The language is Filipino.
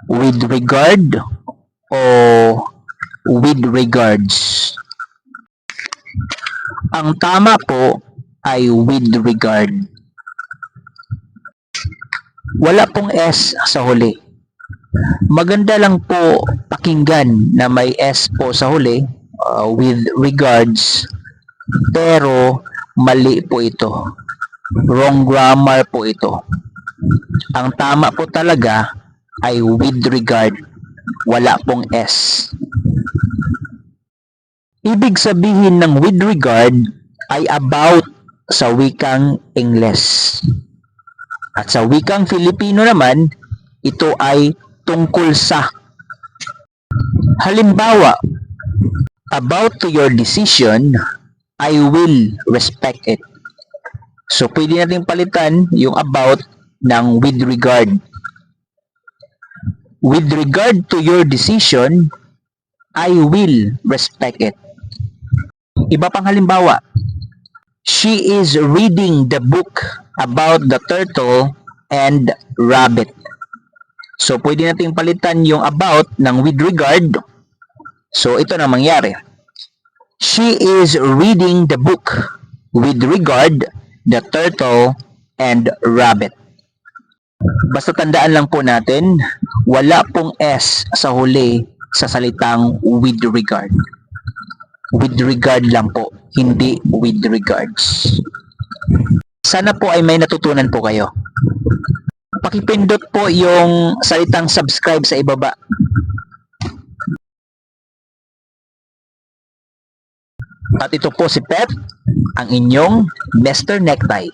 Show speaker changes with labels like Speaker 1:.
Speaker 1: with regard o with regards? Ang tama po ay with regard. Wala pong S sa huli. Maganda lang po pakinggan na may S po sa huli, with regards, pero mali po ito. Wrong grammar po ito. Ang tama po talaga ay with regard. Wala pong S. Ibig sabihin ng with regard ay about sa wikang Ingles. At sa wikang Filipino naman, ito ay tungkol sa. Halimbawa, about to your decision, I will respect it. So, pwede natin palitan yung about ng with regard. With regard to your decision, I will respect it. Iba pang halimbawa, she is reading the book about the turtle and rabbit. So, pwede natin palitan yung about ng with regard. So, ito na mangyari. She is reading the book with regard the turtle and rabbit. Basta tandaan lang po natin, wala pong S sa huli sa salitang with regard. With regard lang po, hindi with regards. Sana po ay may natutunan po kayo. Pakipindot po yung salitang subscribe sa ibaba. At ito po si Pep, ang inyong Mr. Necktie.